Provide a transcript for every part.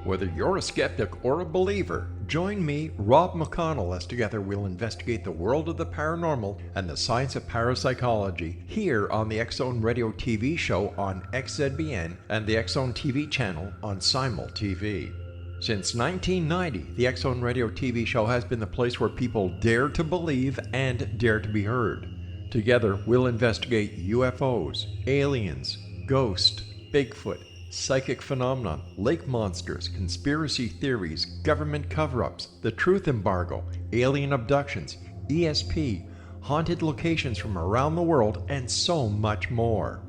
Whether you're a skeptic or a believer, join me, Rob McConnell, as together we'll investigate the world of the paranormal and the science of parapsychology here on the X-Zone Radio TV show on XZBN and the X-Zone TV channel on Simul TV. Since 1990, the X-Zone Radio TV show has been the place where people dare to believe and dare to be heard. Together, we'll investigate UFOs, aliens, ghosts, Bigfoot, psychic phenomenon, lake monsters, conspiracy theories, government cover-ups, the truth embargo, alien abductions, ESP, haunted locations from around the world, and so much more.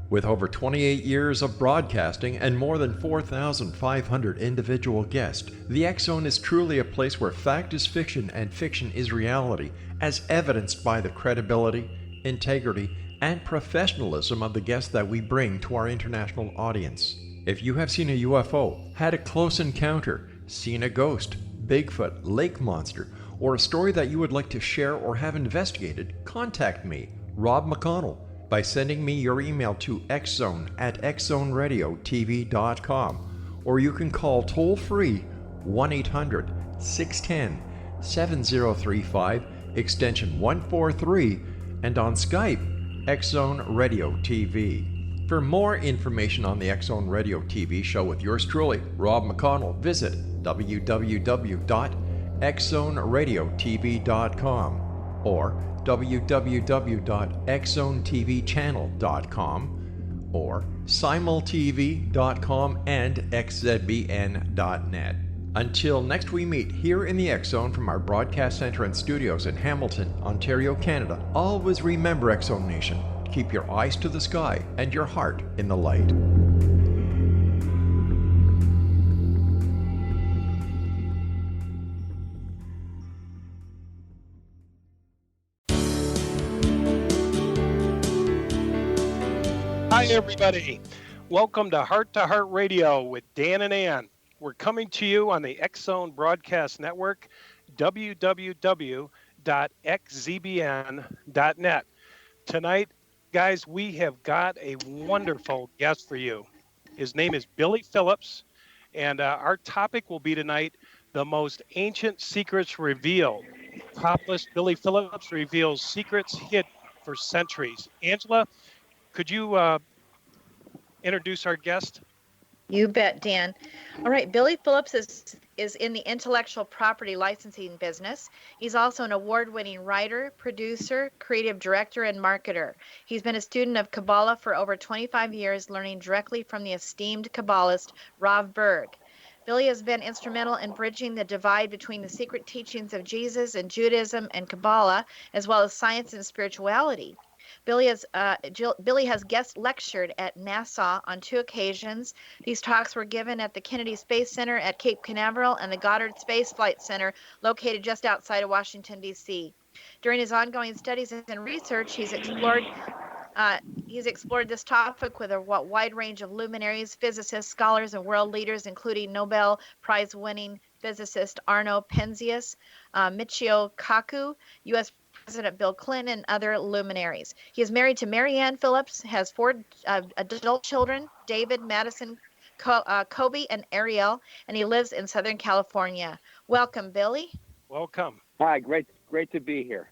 With over 28 years of broadcasting and more than 4,500 individual guests, the X-Zone is truly a place where fact is fiction and fiction is reality, as evidenced by the credibility, integrity, and professionalism of the guests that we bring to our international audience. If you have seen a UFO, had a close encounter, seen a ghost, Bigfoot, lake monster, or a story that you would like to share or have investigated, contact me, Rob McConnell, by sending me your email to xzone@xzoneradiotv.com, or you can call toll-free 1-800-610-7035, extension 143, and on Skype, X-Zone Radio TV. For more information on the X-Zone Radio TV show with yours truly, Rob McConnell, visit www.xzoneradiotv.com or www.xzonetvchannel.com or simultv.com and xzbn.net. Until next we meet here in the X-Zone from our broadcast center and studios in Hamilton, Ontario, Canada, always remember, X-Zone Nation, keep your eyes to the sky and your heart in the light. Hi, everybody. Welcome to Heart Radio with Dan and Ann. We're coming to you on the X-Zone Broadcast Network, www.xzbn.net. Tonight, guys, we have got a wonderful guest for you. His name is Billy Phillips, and our topic will be tonight, the most ancient secrets revealed. Topless Billy Phillips reveals secrets hidden for centuries. Angela, could you introduce our guest? You bet, Dan. All right, Billy Phillips is in the intellectual property licensing business. He's also an award-winning writer, producer, creative director, and marketer. He's been a student of Kabbalah for over 25 years, learning directly from the esteemed Kabbalist Rav Berg. Billy has been instrumental in bridging the divide between the secret teachings of Jesus and Judaism and Kabbalah, as well as science and spirituality. Billy has guest lectured at NASA on 2 occasions. These talks were given at the Kennedy Space Center at Cape Canaveral and the Goddard Space Flight Center located just outside of Washington, D.C. During his ongoing studies and research, he's explored this topic with a wide range of luminaries, physicists, scholars, and world leaders, including Nobel Prize-winning physicist Arno Penzias, Michio Kaku, U.S. President Bill Clinton, and other luminaries. He is married to Mary Ann Phillips, has 4 adult children, David, Madison, Kobe, and Ariel, and he lives in Southern California. Welcome, Billy. Welcome. Hi, great to be here.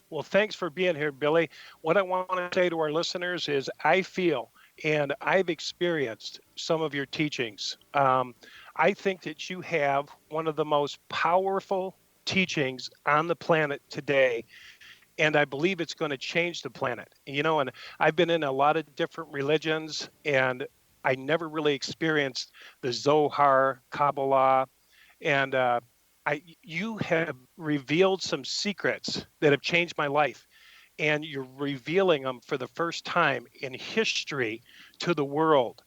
Well, thanks for being here, Billy. What I want to say to our listeners is I feel, and I've experienced some of your teachings. I think that you have one of the most powerful teachings on the planet today, and I believe it's going to change the planet. And I've been in a lot of different religions, and I never really experienced the Zohar, Kabbalah, and you have revealed some secrets that have changed my life, and you're revealing them for the first time in history to the world.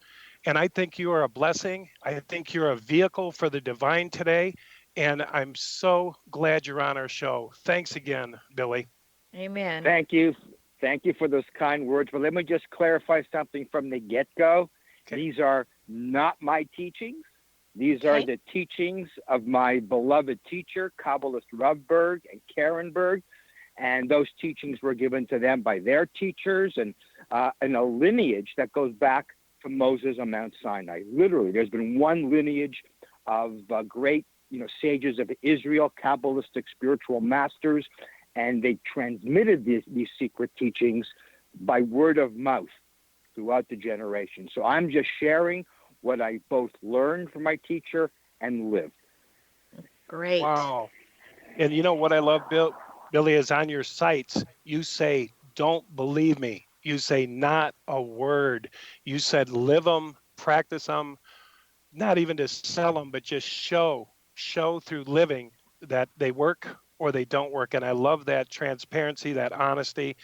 And I think you are a blessing. I think you're a vehicle for the divine today. And I'm so glad you're on our show. Thanks again, Billy. Amen. Thank you. Thank you for those kind words. But let me just clarify something from the get-go. Okay. These are not my teachings. These are the teachings of my beloved teacher, Kabbalist Rav Berg and Karen Berg. And those teachings were given to them by their teachers and in a lineage that goes back to Moses on Mount Sinai. Literally, there's been one lineage of great, sages of Israel, Kabbalistic spiritual masters, and they transmitted these secret teachings by word of mouth throughout the generation. So I'm just sharing what I both learned from my teacher and lived. Great. Wow. And you know what I love, Billy, is on your sites, you say, don't believe me. You say not a word. You said live them, practice them, not even to sell them, but just show through living that they work or they don't work. And I love that transparency, that honesty.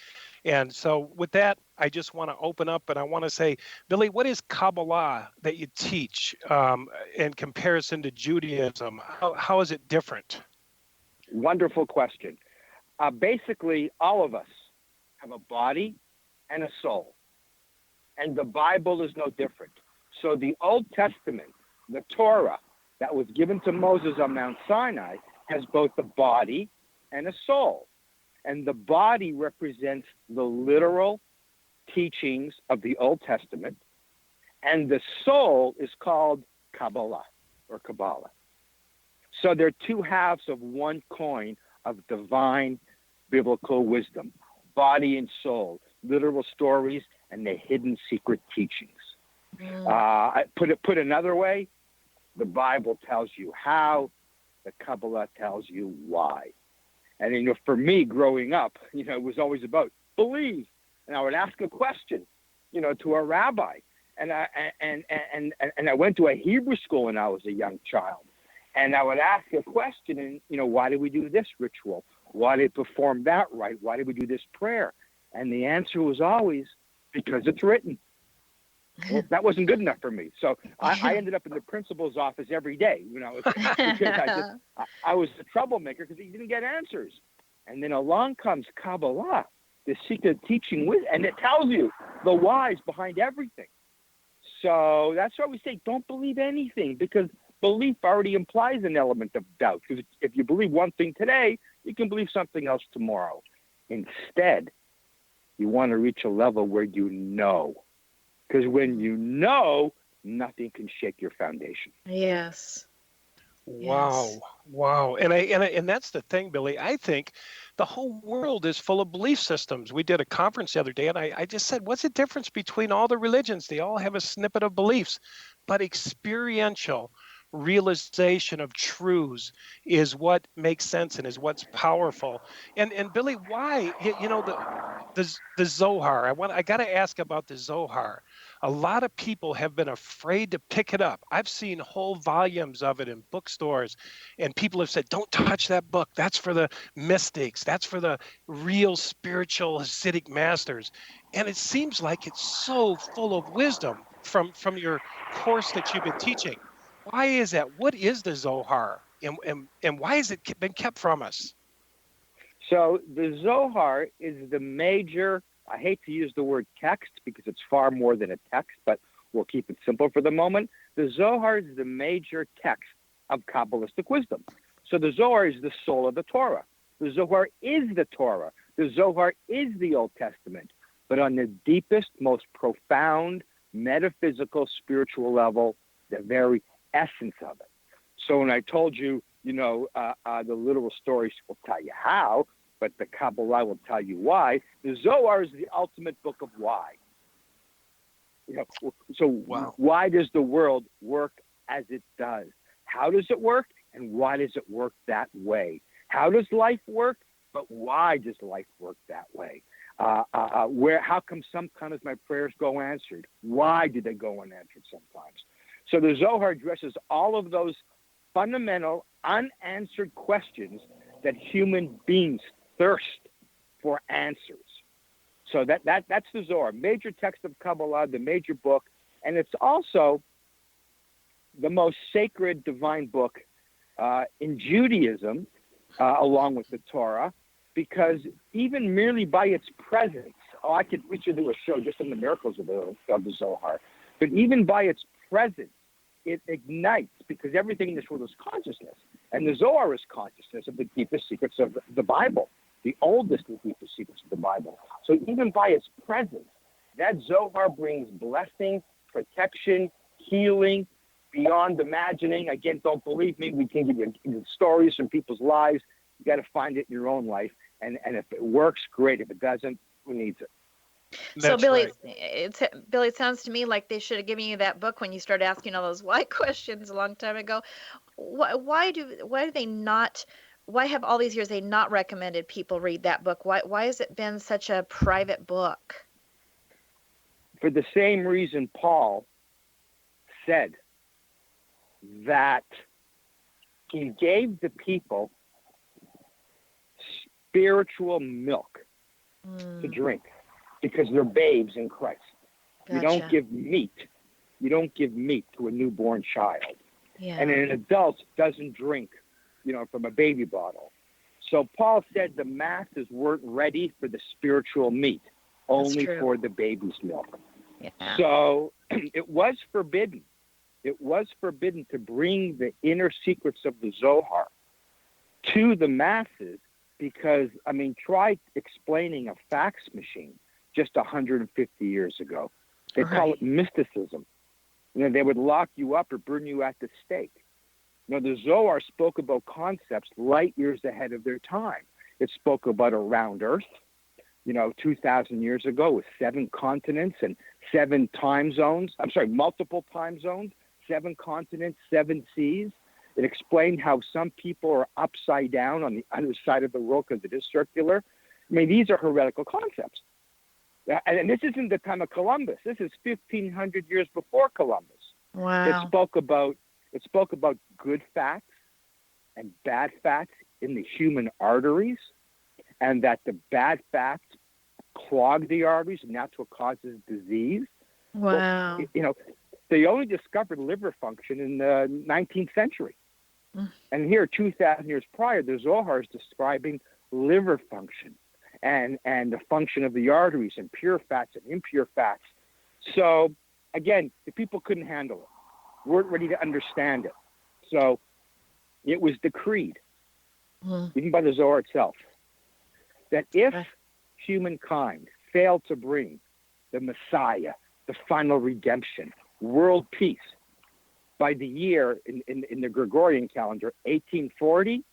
And so with that, I just want to open up and I want to say, Billy, what is Kabbalah that you teach in comparison to Judaism? How is it different? Wonderful question. Basically, all of us have a body and a soul. And the Bible is no different. So the Old Testament, the Torah that was given to Moses on Mount Sinai, has both a body and a soul. And the body represents the literal teachings of the Old Testament. And the soul is called Kabbalah or Kabbalah. So they're two halves of one coin of divine biblical wisdom, body and soul, literal stories, and the hidden secret teachings. Put another way, the Bible tells you how, the Kabbalah tells you why. And, for me growing up, it was always about believe. And I would ask a question, to a rabbi. And I went to a Hebrew school when I was a young child. And I would ask a question and, why did we do this ritual? Why did we perform that rite? Why did we do this prayer? And the answer was always, because it's written. Well, that wasn't good enough for me. So I ended up in the principal's office every day, because I was the troublemaker because he didn't get answers. And then along comes Kabbalah, the secret teaching, and it tells you the whys behind everything. So that's why we say don't believe anything, because belief already implies an element of doubt. Because if you believe one thing today, you can believe something else tomorrow. Instead, you want to reach a level where you know. Because when you know, nothing can shake your foundation. Yes. Wow. Yes. Wow. And that's the thing, Billy. I think the whole world is full of belief systems. We did a conference the other day, and I just said, what's the difference between all the religions? They all have a snippet of beliefs, but experiential realization of truths is what makes sense and is what's powerful. And Billy, why, the Zohar, I got to ask about the Zohar. A lot of people have been afraid to pick it up. I've seen whole volumes of it in bookstores, and people have said, don't touch that book. That's for the mystics. That's for the real spiritual Hasidic masters. And it seems like it's so full of wisdom from your course that you've been teaching. Why is that? What is the Zohar? And why has it been kept from us? So the Zohar is the major, I hate to use the word text because it's far more than a text, but we'll keep it simple for the moment. The Zohar is the major text of Kabbalistic wisdom. So the Zohar is the soul of the Torah. The Zohar is the Torah. The Zohar is the Old Testament, but on the deepest, most profound, metaphysical, spiritual level, the very essence of it. So when I told you, the literal stories will tell you how, but the Kabbalah will tell you why. The Zohar is the ultimate book of why. So wow. Why does the world work as it does? How does it work, and why does it work that way? How does life work, but why does life work that way? How come sometimes my prayers go answered? Why do they go unanswered sometimes? So the Zohar addresses all of those fundamental, unanswered questions that human beings thirst for answers. So that's the Zohar, major text of Kabbalah, the major book, and it's also the most sacred divine book in Judaism, along with the Torah, because even merely by its presence, we should do a show just on the miracles of the Zohar, but even by its presence, it ignites, because everything in this world is consciousness. And the Zohar is consciousness of the deepest secrets of the Bible, the oldest and deepest secrets of the Bible. So even by its presence, that Zohar brings blessing protection, healing, beyond imagining. Again, don't believe me. We can give you stories from people's lives. You got to find it in your own life. And if it works, great. If it doesn't, who needs it? So That's Billy, right. Billy, it sounds to me like they should have given you that book when you started asking all those why questions a long time ago. Why do they not? Why have all these years they not recommended people read that book? Why has it been such a private book? For the same reason Paul said that he gave the people spiritual milk to drink because they're babes in Christ. Gotcha. You don't give meat. You don't give meat to a newborn child. Yeah. And an adult doesn't drink, from a baby bottle. So Paul said the masses weren't ready for the spiritual meat, only for the baby's milk. Yeah. So it was forbidden. It was forbidden to bring the inner secrets of the Zohar to the masses because, try explaining a fax machine just 150 years ago. They call it mysticism. They would lock you up or burn you at the stake. The Zohar spoke about concepts light years ahead of their time. It spoke about a round earth, 2,000 years ago with 7 continents and 7 time zones. Multiple time zones, 7 continents, 7 seas. It explained how some people are upside down on the other side of the world because it is circular. These are heretical concepts. And this isn't the time of Columbus. This is 1,500 years before Columbus. Wow. It spoke about good fats and bad fats in the human arteries, and that the bad fats clog the arteries, and that's what causes disease. Wow. Well, they only discovered liver function in the 19th century. And here, 2,000 years prior, the Zohar is describing liver function and the function of the arteries and pure fats and impure fats. So, again, the people couldn't handle it, weren't ready to understand it. So it was decreed, even by the Zohar itself, that if humankind failed to bring the Messiah, the final redemption, world peace, by the year in the Gregorian calendar, 1840,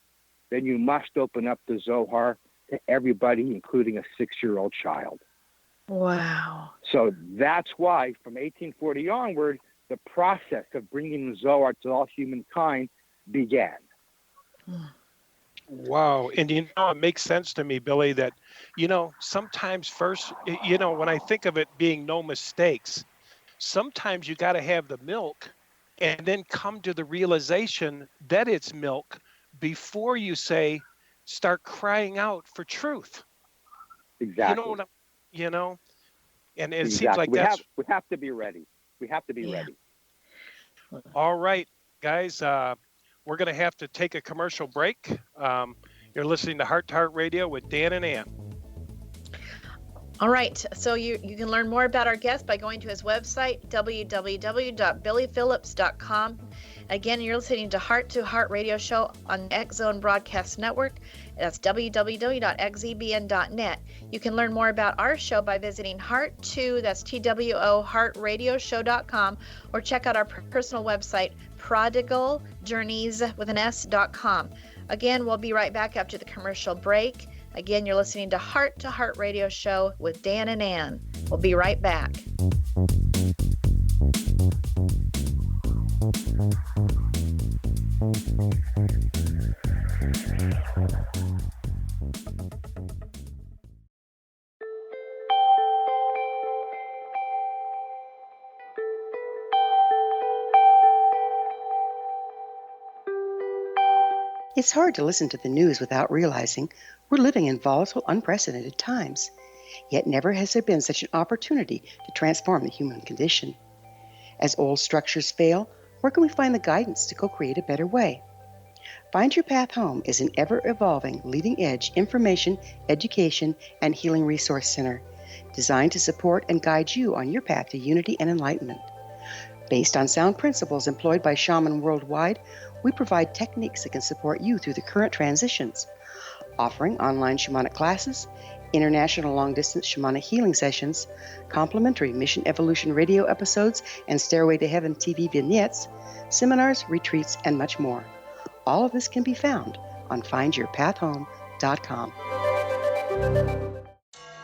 then you must open up the Zohar to everybody, including a 6-year-old child. Wow. So that's why, from 1840 onward, the process of bringing the Zohar to all humankind began. Wow. And it makes sense to me, Billy, that, sometimes first, when I think of it being no mistakes, sometimes you got to have the milk and then come to the realization that it's milk before you start crying out for truth. Exactly. And it exactly. seems like we have to be ready. We have to be ready. All right, guys, we're going to have to take a commercial break. You're listening to Heart Radio with Dan and Ann. All right, so you can learn more about our guest by going to his website, www.billyphillips.com. Again, you're listening to Heart Radio Show on the X Zone Broadcast Network. That's www.xzbn.net. You can learn more about our show by visiting Heart2, that's TWO, heartradioshow.com, or check out our personal website, prodigaljourneys.com. Again, we'll be right back after the commercial break. Again, you're listening to Heart Radio Show with Dan and Ann. We'll be right back. It's hard to listen to the news without realizing we're living in volatile, unprecedented times. Yet never has there been such an opportunity to transform the human condition. As old structures fail, where can we find the guidance to co-create a better way? Find Your Path Home is an ever-evolving, leading-edge information, education, and healing resource center designed to support and guide you on your path to unity and enlightenment. Based on sound principles employed by shaman worldwide, we provide techniques that can support you through the current transitions, offering online shamanic classes, international long-distance shamanic healing sessions, complimentary Mission Evolution radio episodes and Stairway to Heaven TV vignettes, seminars, retreats, and much more. All of this can be found on findyourpathhome.com.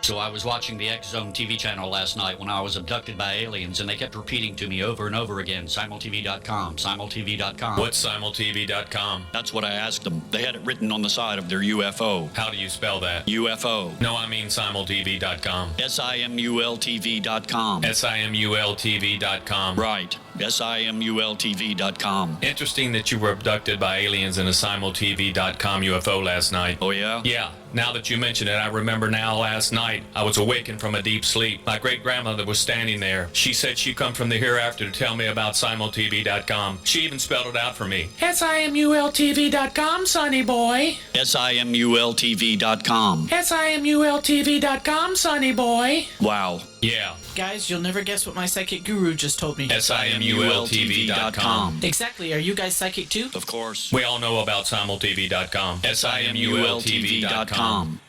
So I was watching the X Zone TV channel last night when I was abducted by aliens, and they kept repeating to me over and over again, simultv.com, simultv.com. What's simultv.com? That's what I asked them. They had it written on the side of their UFO. How do you spell that? UFO. No, I mean simultv.com. simultv.com. simultv.com. Right. simultv.com. Interesting that you were abducted by aliens in a simultv.com UFO last night. Oh, yeah? Yeah. Now that you mention it, I remember now last night I was awakened from a deep sleep. My great-grandmother was standing there. She said she'd come from the hereafter to tell me about simultv.com. She even spelled it out for me. simultv.com, sonny boy. simultv.com. simultv.com, sonny boy. Wow. Yeah. Guys, you'll never guess what my psychic guru just told me. simultv.com. Exactly. Are you guys psychic too? Of course. We all know about simultv.com. simultv.com.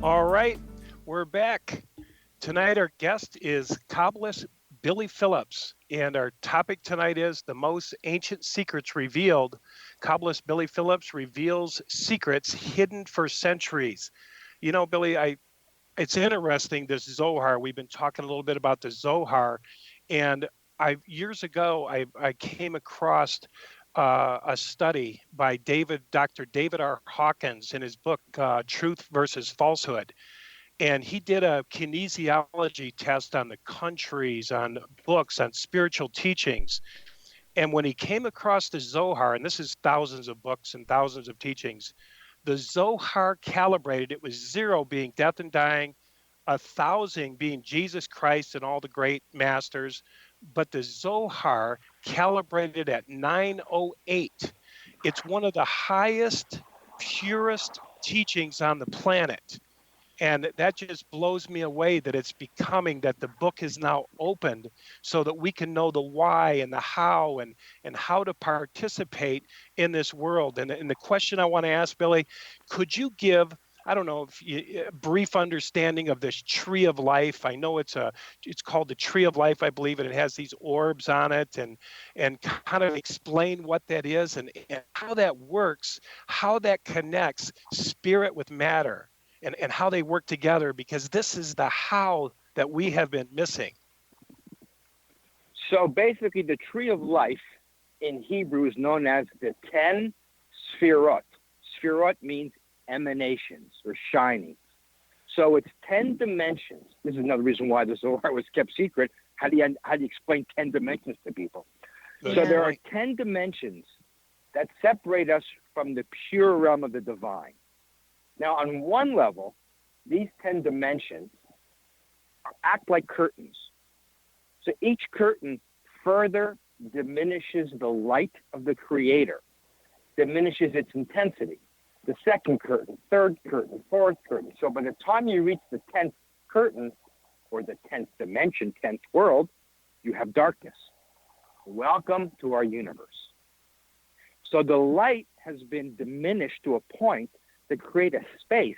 All right, we're back. Tonight our guest is Kabbalist Billy Phillips, and our topic tonight is the most ancient secrets revealed. Kabbalist Billy Phillips reveals secrets hidden for centuries. You know, Billy, it's interesting, this Zohar. We've been talking a little bit about the Zohar, and years ago I came across a study by Dr. David R. Hawkins in his book Truth versus Falsehood. And he did a kinesiology test on the countries, on books, on spiritual teachings. And when he came across the Zohar, and this is thousands of books and thousands of teachings, the Zohar calibrated, it was 0 being death and dying, 1,000 being Jesus Christ and all the great masters, but the Zohar calibrated at 908. It's one of the highest, purest teachings on the planet. And that just blows me away that it's becoming that the book is now opened so that we can know the why and the how and how to participate in this world. And the question I want to ask, Billy, could you give, I don't know, a brief understanding of this tree of life? I know it's called the tree of life, I believe, and it has these orbs on it, and kind of explain what that is and how that works, how that connects spirit with matter. And how they work together, because this is the how that we have been missing. So basically, the tree of life in Hebrew is known as the 10 Sfirot. Sfirot means emanations or shinings. So it's 10 dimensions. This is another reason why the Zohar was kept secret. How do you explain 10 dimensions to people? Yeah. So there are 10 dimensions that separate us from the pure realm of the divine. Now, on one level, these 10 dimensions act like curtains. So each curtain further diminishes the light of the Creator, diminishes its intensity. The second curtain, third curtain, fourth curtain. So by the time you reach the 10th curtain, or the 10th dimension, 10th world, you have darkness. Welcome to our universe. So the light has been diminished to a point to create a space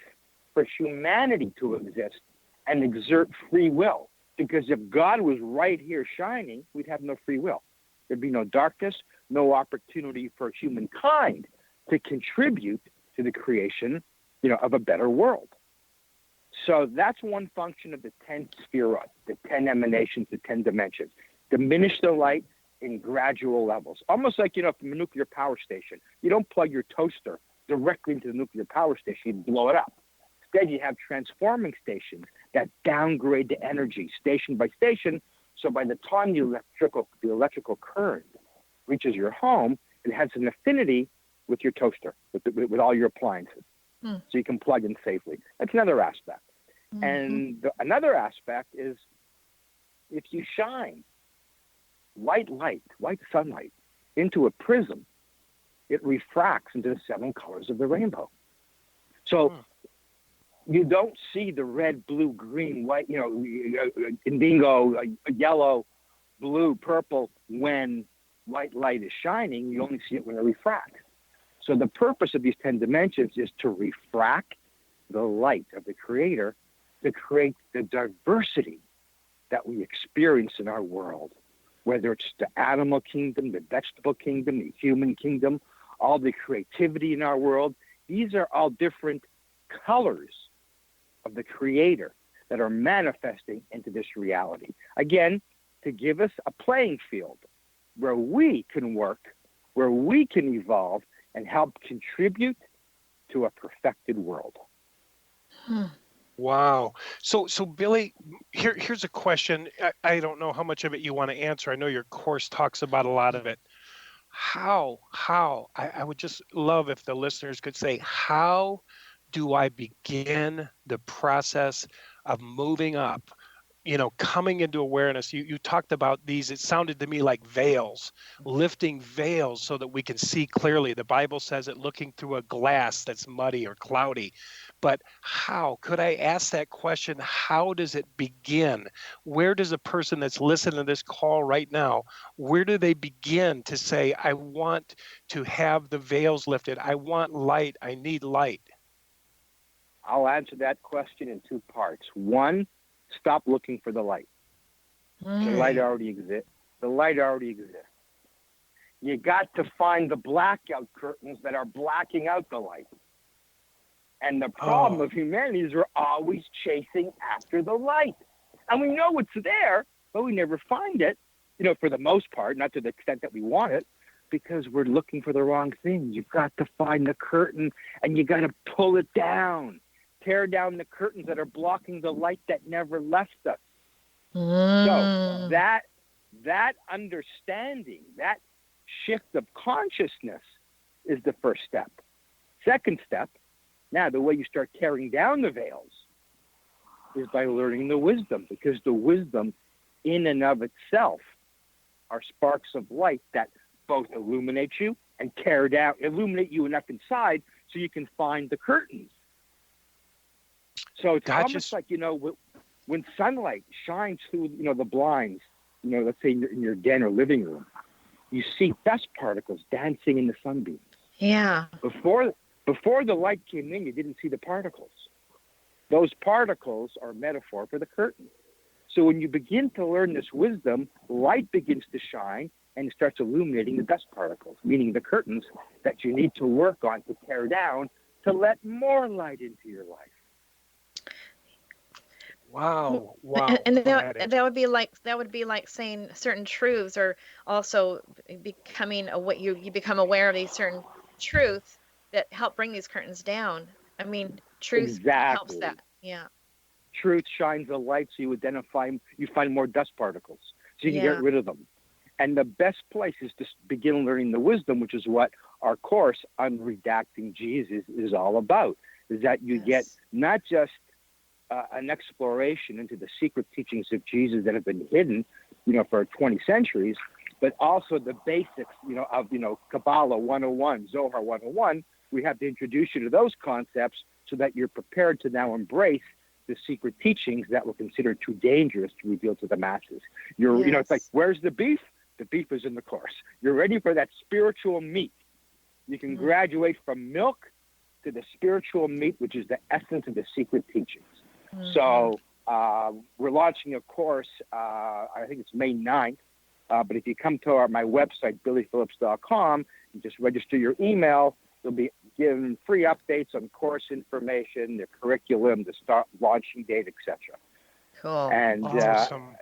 for humanity to exist and exert free will. Because if God was right here shining, we'd have no free will. There'd be no darkness, no opportunity for humankind to contribute to the creation, of a better world. So that's one function of the 10 Sfirot, the 10 emanations, the 10 dimensions. Diminish the light in gradual levels. Almost like, from a nuclear power station. You don't plug your toaster directly into the nuclear power station, you blow it up. Instead, you have transforming stations that downgrade the energy station by station. So by the time the electrical current reaches your home, it has an affinity with your toaster, with all your appliances. So you can plug in safely. That's another aspect. Mm-hmm. And another aspect is if you shine white sunlight, into a prism, it refracts into the 7 colors of the rainbow. So you don't see the red, blue, green, white, indigo, yellow, blue, purple when white light is shining. You only see it when it refracts. So the purpose of these 10 dimensions is to refract the light of the Creator to create the diversity that we experience in our world, whether it's the animal kingdom, the vegetable kingdom, the human kingdom, all the creativity in our world. These are all different colors of the Creator that are manifesting into this reality. Again, to give us a playing field where we can work, where we can evolve and help contribute to a perfected world. Wow. So Billy, here's a question. I don't know how much of it you want to answer. I know your course talks about a lot of it. How I would just love if the listeners could say, how do I begin the process of moving up, coming into awareness? You talked about these, it sounded to me like veils, lifting veils so that we can see clearly. The Bible says it looking through a glass that's muddy or cloudy. But how could I ask that question? How does it begin? Where does a person that's listening to this call right now, where do they begin to say, I want to have the veils lifted? I want light. I need light. I'll answer that question in two parts. One, stop looking for the light. The light already exists. The light already exists. You got to find the blackout curtains that are blacking out the light. And the problem of humanity is we're always chasing after the light. And we know it's there, but we never find it, for the most part, not to the extent that we want it, because we're looking for the wrong thing. You've got to find the curtain and you got to pull it down. Tear down the curtains that are blocking the light that never left us. So that understanding, that shift of consciousness is the first step. Second step, now the way you start tearing down the veils is by learning the wisdom, because the wisdom in and of itself are sparks of light that both illuminate you and illuminate you enough inside so you can find the curtains. So it's almost like, when sunlight shines through, the blinds, let's say in your den or living room, you see dust particles dancing in the sunbeams. Yeah. Before the light came in, you didn't see the particles. Those particles are a metaphor for the curtain. So when you begin to learn this wisdom, light begins to shine and it starts illuminating the dust particles, meaning the curtains that you need to work on to tear down to let more light into your life. Wow. And that would be like saying certain truths, or also becoming you become aware of these certain truths that help bring these curtains down. I mean, truth helps that. Yeah. Truth shines a light so you find more dust particles so you can get rid of them. And the best place is to begin learning the wisdom, which is what our course on Redacting Jesus is all about, is that you get not just an exploration into the secret teachings of Jesus that have been hidden, for 20 centuries, but also the basics, of, Kabbalah 101, Zohar 101. We have to introduce you to those concepts so that you're prepared to now embrace the secret teachings that were considered too dangerous to reveal to the masses. It's like, where's the beef? The beef is in the course. You're ready for that spiritual meat. You can graduate from milk to the spiritual meat, which is the essence of the secret teachings. So we're launching a course, I think it's May 9th, but if you come to my website, billyphillips.com, and just register your email, you'll be given free updates on course information, the curriculum, the start launching date, etc. Cool. And awesome.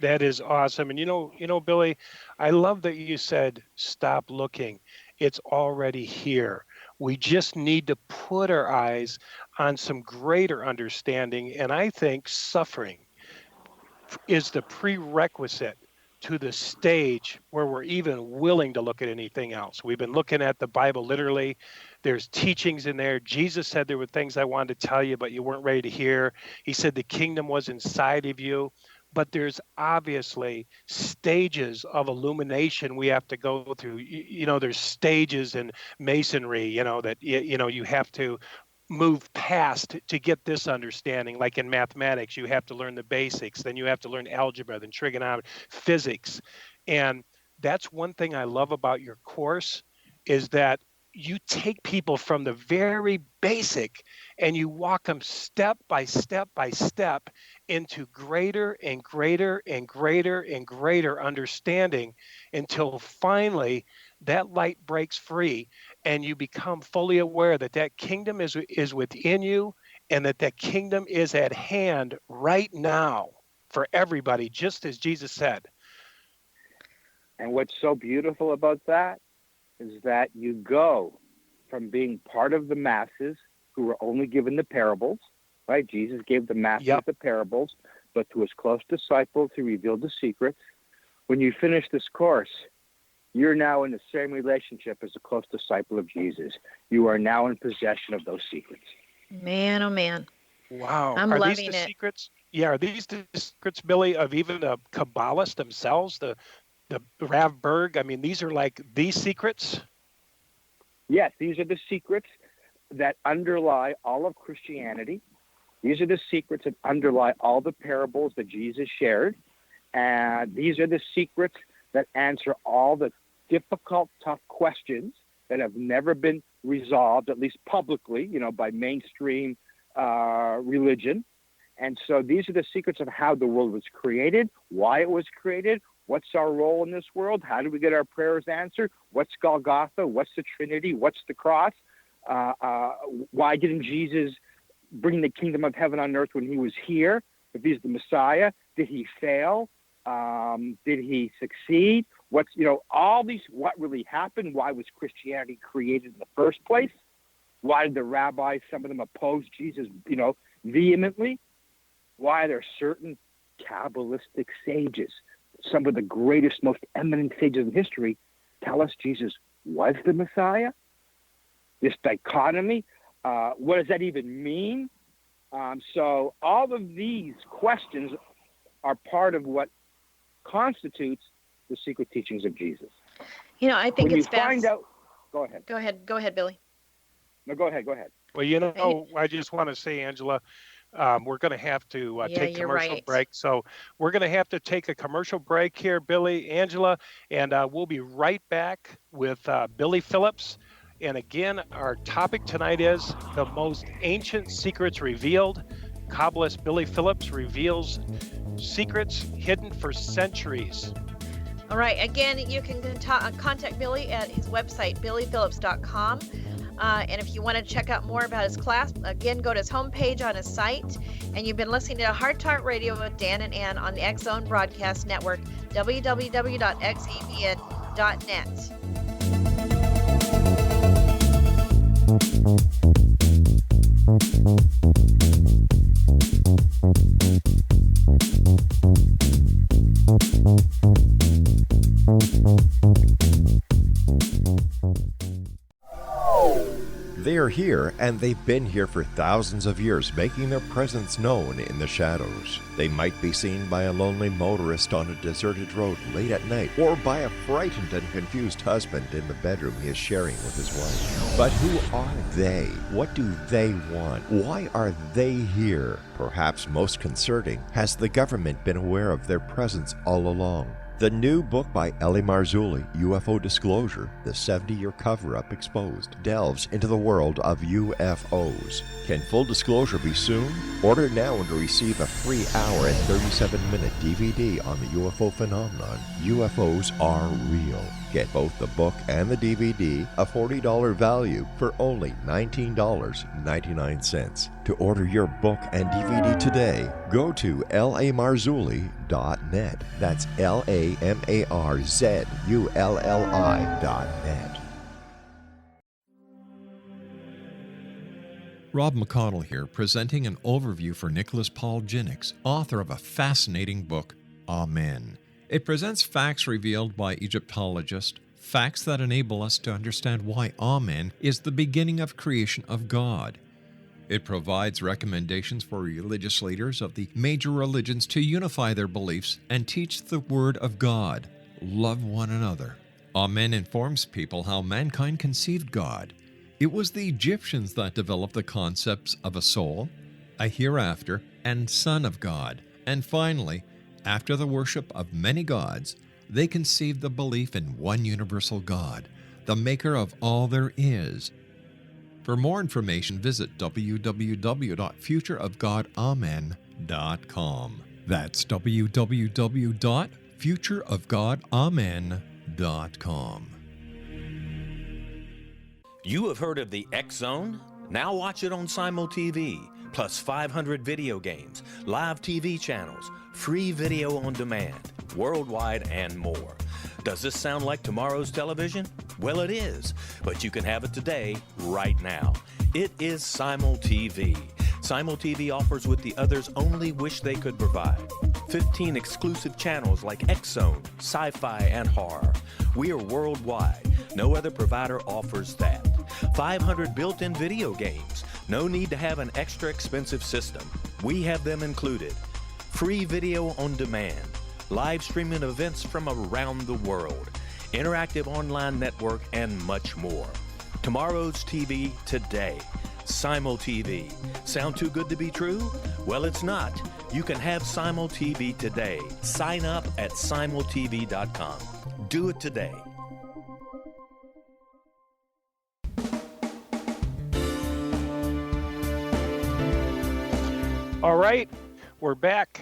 That is awesome. And Billy, I love that you said, stop looking. It's already here. We just need to put our eyes on some greater understanding. And I think suffering is the prerequisite to the stage where we're even willing to look at anything else. We've been looking at the Bible literally. There's teachings in there. Jesus said there were things I wanted to tell you, but you weren't ready to hear. He said the kingdom was inside of you. But there's obviously stages of illumination we have to go through. There's stages in masonry, that, you have to move past to get this understanding. Like in mathematics, you have to learn the basics, then you have to learn algebra, then trigonometry, physics. And that's one thing I love about your course is that you take people from the very basic and you walk them step by step by step into greater and greater and greater and greater understanding until finally that light breaks free and you become fully aware that that kingdom is within you and that that kingdom is at hand right now for everybody, just as Jesus said. And what's so beautiful about that is that you go from being part of the masses who were only given the parables, right? Jesus gave the masses the parables, but to his close disciples, he revealed the secrets. When you finish this course, you're now in the same relationship as a close disciple of Jesus. You are now in possession of those secrets. Man, oh man. Wow. I'm are loving these the it. secrets? Yeah, are these the secrets, Billy, of even the Kabbalists themselves, the Rav Berg? I mean, these are like these secrets? Yes, these are the secrets that underlie all of Christianity. These are the secrets that underlie all the parables that Jesus shared. And these are the secrets that answer all the difficult, tough questions that have never been resolved, at least publicly, by mainstream religion. And so these are the secrets of how the world was created, why it was created, what's our role in this world, how do we get our prayers answered, what's Golgotha, what's the Trinity, what's the cross, why didn't Jesus bring the kingdom of heaven on earth when he was here? If he's the Messiah, did he fail? Did he succeed? What's, all these, what really happened? Why was Christianity created in the first place? Why did the rabbis, some of them oppose Jesus, vehemently? Why are there certain Kabbalistic sages, some of the greatest, most eminent sages in history, tell us Jesus was the Messiah? This dichotomy, what does that even mean? So all of these questions are part of what constitutes the secret teachings of Jesus. I think when it's you find out, go ahead. Go ahead, Billy. No, go ahead. Well, I just want to say, Angela, we're going to have to take commercial break. So we're going to have to take a commercial break here, Billy, Angela, and we'll be right back with Billy Phillips. And again, our topic tonight is the most ancient secrets revealed. Kabbalist Billy Phillips reveals secrets hidden for centuries. All right. Again, you can contact Billy at his website, billyphillips.com. And if you want to check out more about his class, again, go to his homepage on his site. And you've been listening to Heart Talk Radio with Dan and Ann on the X Zone Broadcast Network, www.xzbn.net. They are here, and they've been here for thousands of years, making their presence known in the shadows. They might be seen by a lonely motorist on a deserted road late at night, or by a frightened and confused husband in the bedroom he is sharing with his wife. But who are they? What do they want? Why are they here? Perhaps most concerning, has the government been aware of their presence all along? The new book by Eli Marzulli, UFO Disclosure, the 70-year cover-up exposed, delves into the world of UFOs. Can full disclosure be soon? Order now and receive a free hour and 37-minute DVD on the UFO phenomenon. UFOs are real. Get both the book and the DVD, a $40 value, for only $19.99. To order your book and DVD today, go to lamarzulli.net. That's LAMARZULLI.net. Rob McConnell here, presenting an overview for Nicholas Paul Jennings, author of a fascinating book, Amen. It presents facts revealed by Egyptologists, facts that enable us to understand why Amen is the beginning of creation of God. It provides recommendations for religious leaders of the major religions to unify their beliefs and teach the Word of God. Love one another. Amen informs people how mankind conceived God. It was the Egyptians that developed the concepts of a soul, a hereafter, and Son of God. And finally, after the worship of many gods, they conceived the belief in one universal God, the maker of all there is. For more information, visit www.futureofgodamen.com. That's www.futureofgodamen.com. You have heard of the X Zone? Now watch it on Simul TV, plus 500 video games, live TV channels, free video on demand, worldwide, and more. Does this sound like tomorrow's television? Well, it is, but you can have it today, right now. It is Simul TV. Simul TV offers what the others only wish they could provide. 15 exclusive channels like X Zone, sci-fi, and horror. We are worldwide. No other provider offers that. 500 built-in video games. No need to have an extra expensive system. We have them included. Free video on demand. Live streaming events from around the world. Interactive online network, and much more. Tomorrow's TV today. Simul TV. Sound too good to be true? Well, it's not. You can have Simul TV today. Sign up at simultv.com. Do it today. All right, we're back.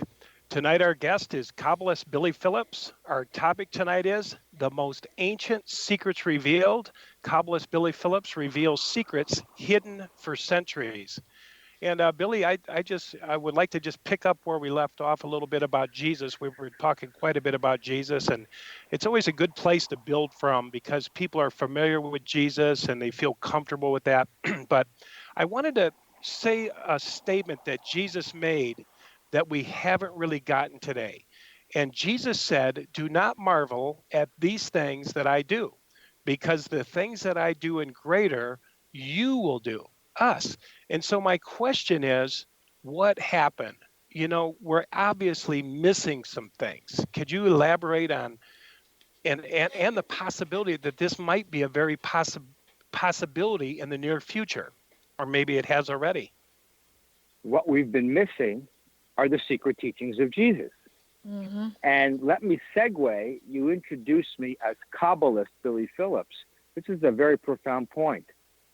Tonight our guest is Kabbalist Billy Phillips. Our topic tonight is The Most Ancient Secrets Revealed. Kabbalist Billy Phillips reveals secrets hidden for centuries. And Billy, I would like to just pick up where we left off a little bit about Jesus. We were talking quite a bit about Jesus, and it's always a good place to build from because people are familiar with Jesus and they feel comfortable with that. But I wanted to say a statement that Jesus made that we haven't really gotten today. And Jesus said, "Do not marvel at these things that I do, because the things that I do in greater, you will do," us. And so my question is, what happened? You know, we're obviously missing some things. Could you elaborate on and the possibility that this might be a very possibility in the near future, or maybe it has already? What we've been missing are the secret teachings of Jesus. Mm-hmm. And let me segue. You introduced me as Kabbalist Billy Phillips. This is a very profound point.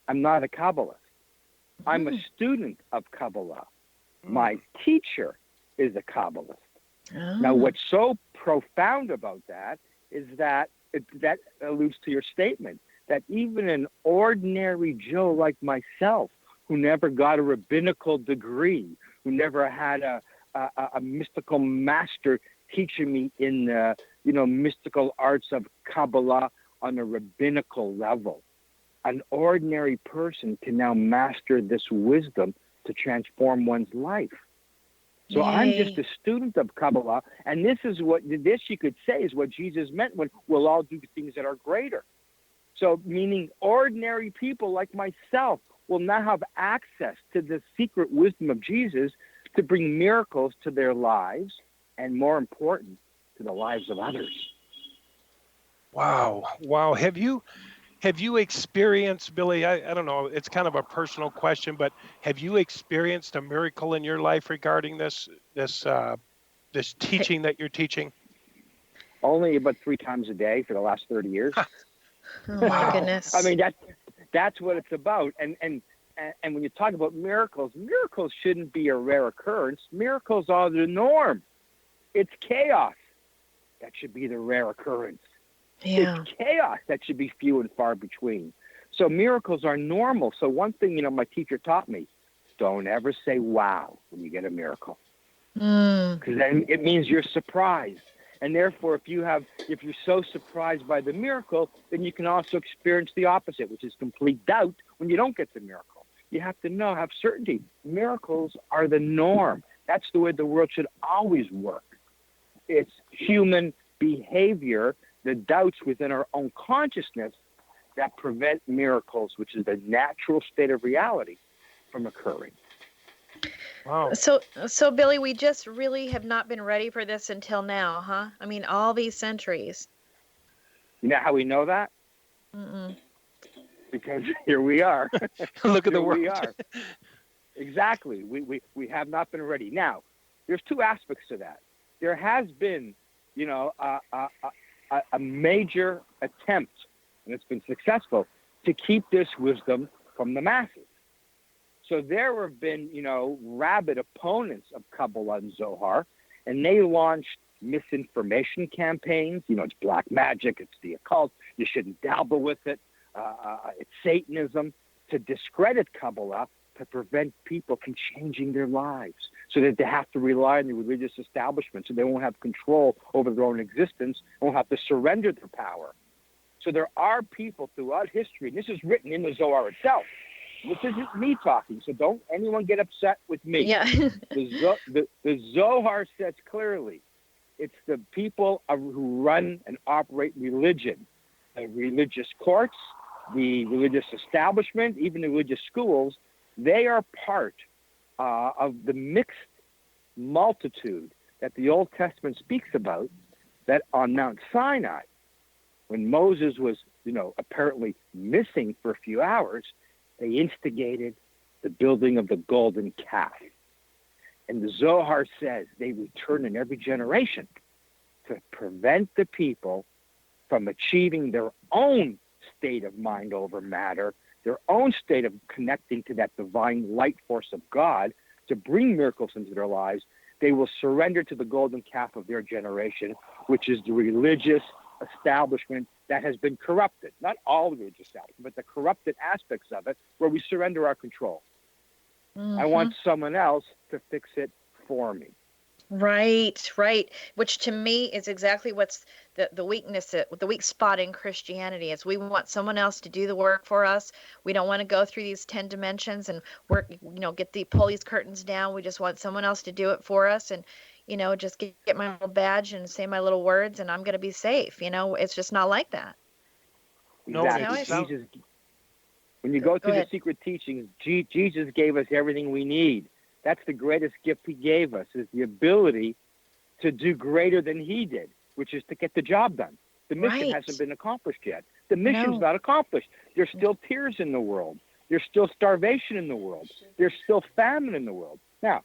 I'm not a Kabbalist. I'm a student of Kabbalah. My teacher is a Kabbalist. Oh. Now, what's so profound about that is that that alludes to your statement, that even an ordinary Joe like myself, who never got a rabbinical degree, who never had a mystical master teaching me in the mystical arts of Kabbalah on a rabbinical level, an ordinary person can now master this wisdom to transform one's life. So Yay. I'm just a student of Kabbalah, and this you could say is what Jesus meant when we'll all do things that are greater. So meaning ordinary people like myself will now have access to the secret wisdom of Jesus to bring miracles to their lives, and more important, to the lives of others. Wow. Have you experienced, Billy, I don't know, it's kind of a personal question, but have you experienced a miracle in your life regarding this teaching that you're teaching? Only about 3 times a day for the last 30 years. Oh my goodness. I mean, that's what it's about. And when you talk about miracles shouldn't be a rare occurrence. Miracles are the norm. It's chaos that should be the rare occurrence. Yeah. It's chaos that should be few and far between. So miracles are normal. So one thing, my teacher taught me, don't ever say wow when you get a miracle. Because then it means you're surprised. And therefore, if you're so surprised by the miracle, then you can also experience the opposite, which is complete doubt when you don't get the miracle. You have to have certainty. Miracles are the norm. That's the way the world should always work. It's human behavior, the doubts within our own consciousness, that prevent miracles, which is the natural state of reality, from occurring. Wow. So Billy, we just really have not been ready for this until now, huh? I mean, all these centuries. You know how we know that? Mm-mm. Because here we are. Look at the world. We are. Exactly. We have not been ready. Now, there's 2 aspects to that. There has been, a major attempt and it's been successful, to keep this wisdom from the masses. So there have been, rabid opponents of Kabbalah and Zohar, and they launched misinformation campaigns. It's black magic, it's the occult, you shouldn't dabble with it, it's Satanism, to discredit Kabbalah, to prevent people from changing their lives, so that they have to rely on the religious establishment, so they won't have control over their own existence, won't have to surrender their power. So there are people throughout history, and this is written in the Zohar itself. This isn't me talking, so don't anyone get upset with me. Yeah. The Zohar says clearly, it's the people who run and operate religion, the religious courts, the religious establishment, even the religious schools. They are part of the mixed multitude that the Old Testament speaks about, that on Mount Sinai, when Moses was, apparently missing for a few hours, they instigated the building of the golden calf. And the Zohar says they return in every generation to prevent the people from achieving their own state of mind over matter, their own state of connecting to that divine light force of God, to bring miracles into their lives. They will surrender to the golden calf of their generation, which is the religious establishment that has been corrupted. Not all the religious establishment, but the corrupted aspects of it, where we surrender our control. Mm-hmm. I want someone else to fix it for me. Right. Which to me is exactly what's the weakness, the weak spot in Christianity is we want someone else to do the work for us. We don't want to go through these 10 dimensions and work, pull these curtains down. We just want someone else to do it for us, and just get my little badge and say my little words, and I'm going to be safe. It's just not like that. Exactly. When you go through the secret teachings, Jesus gave us everything we need. That's the greatest gift he gave us, is the ability to do greater than he did, which is to get the job done. The mission hasn't been accomplished yet. The mission's not accomplished. There's still tears in the world. There's still starvation in the world. There's still famine in the world. Now,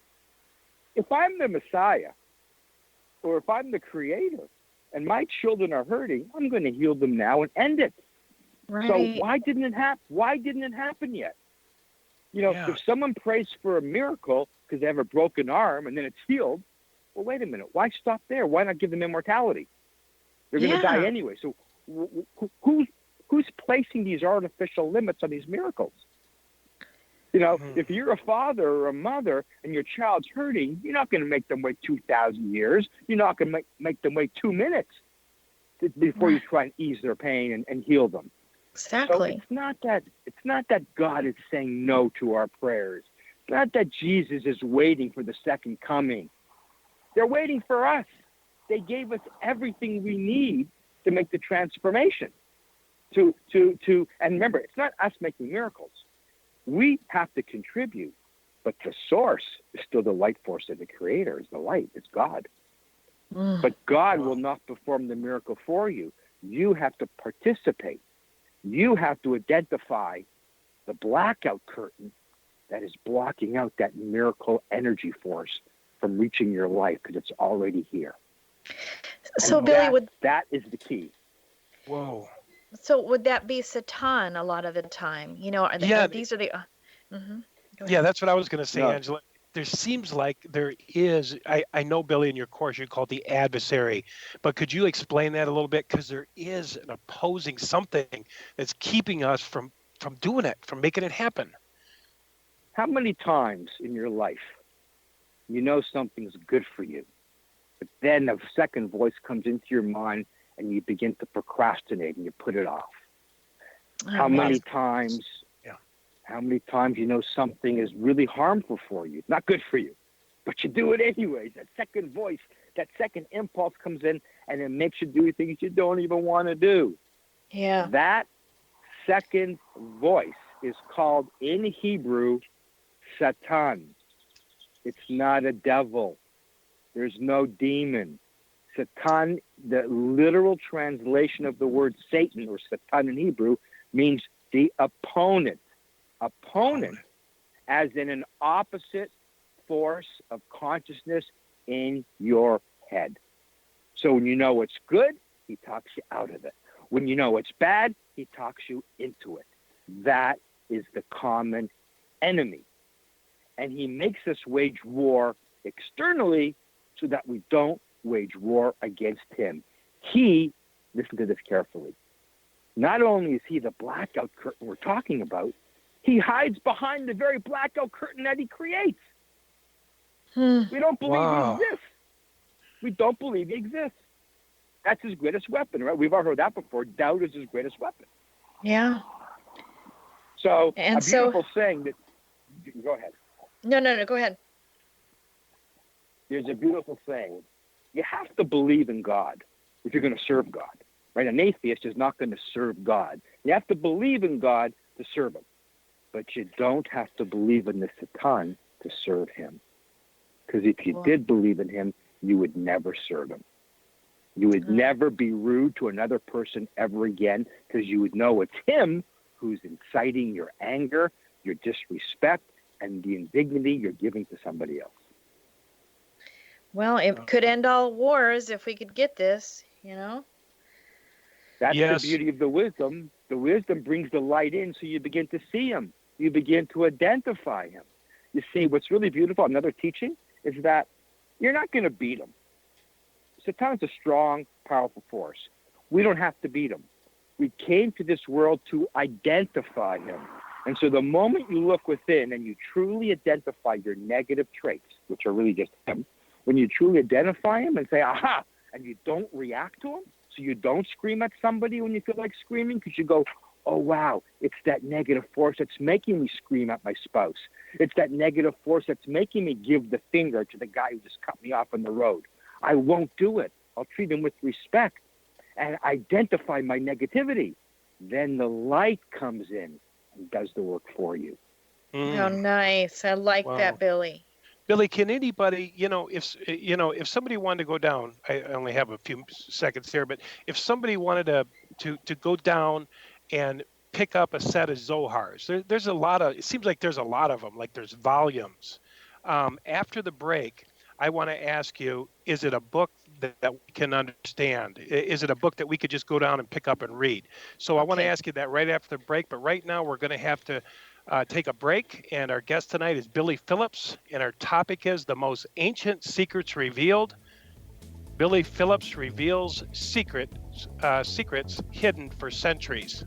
if I'm the Messiah, or if I'm the Creator, and my children are hurting, I'm going to heal them now and end it. Right. So why didn't it happen? Why didn't it happen yet? If someone prays for a miracle because they have a broken arm and then it's healed, well, wait a minute. Why stop there? Why not give them immortality? They're going to die anyway. So who's placing these artificial limits on these miracles? If you're a father or a mother and your child's hurting, you're not going to make them wait 2,000 years. You're not going to make them wait 2 minutes before you try and ease their pain and heal them. Exactly. So it's not that God is saying no to our prayers. It's not that Jesus is waiting for the second coming. They're waiting for us. They gave us everything we need to make the transformation. And remember, it's not us making miracles. We have to contribute, but the source is still the light force of the Creator. Is the light. It's God. But God will not perform the miracle for you. You have to participate. You have to identify the blackout curtain that is blocking out that miracle energy force from reaching your life, because it's already here. So, Billy, that is the key. Whoa. So would that be Satan a lot of the time? These are the. Yeah, that's what I was going to say, No. Angela. There seems like there is, I know, Billy, in your course you call it the adversary, but could you explain that a little bit? Because there is an opposing something that's keeping us from doing it, from making it happen. How many times in your life something's good for you, but then a second voice comes into your mind and you begin to procrastinate and you put it off? How many times something is really harmful for you, not good for you, but you do it anyways? That second voice, that second impulse comes in and it makes you do things you don't even want to do. Yeah. That second voice is called in Hebrew Satan. It's not a devil. There's no demon. Satan, the literal translation of the word Satan or Satan in Hebrew, means the opponent. Opponent, as in an opposite force of consciousness in your head. So when you know what's good, he talks you out of it. When you know it's bad, he talks you into it. That is the common enemy. And he makes us wage war externally so that we don't wage war against him. He, listen to this carefully, not only is he the blackout curtain we're talking about, he hides behind the very blackout curtain that he creates. We don't believe he exists. We don't believe he exists. That's his greatest weapon, right? We've all heard that before. Doubt is his greatest weapon. Yeah. So And a beautiful saying that, go ahead. No, go ahead. There's a beautiful saying. You have to believe in God if you're going to serve God, right? An atheist is not going to serve God. You have to believe in God to serve him. But you don't have to believe in the Satan to serve him. Because if you did believe in him, you would never serve him. You would never be rude to another person ever again, because you would know it's him who's inciting your anger, your disrespect, and the indignity you're giving to somebody else. Well, it could end all wars if we could get this, you know? That's the beauty of the wisdom. The wisdom brings the light in so you begin to see him. You begin to identify him. You see, what's really beautiful, another teaching, is that you're not going to beat him. Satan's a strong, powerful force. We don't have to beat him. We came to this world to identify him. And so the moment you look within and you truly identify your negative traits, which are really just him, when you truly identify him and say, aha, and you don't react to him, so you don't scream at somebody when you feel like screaming, because you go, oh, wow, it's that negative force that's making me scream at my spouse. It's that negative force that's making me give the finger to the guy who just cut me off on the road. I won't do it. I'll treat him with respect and identify my negativity. Then the light comes in and does the work for you. Oh, nice. I like that, Billy. Billy, can anybody, if somebody wanted to go down, I only have a few seconds here, but if somebody wanted to go down and pick up a set of Zohars, there's a lot of, it seems like there's a lot of them, like there's volumes. After the break, I want to ask you, is it a book that we can understand? Is it a book that we could just go down and pick up and read? So I want to ask you that right after the break, but right now we're going to have to take a break, and our guest tonight is Billy Phillips, and our topic is the most ancient secrets revealed. Billy Phillips reveals secrets hidden for centuries.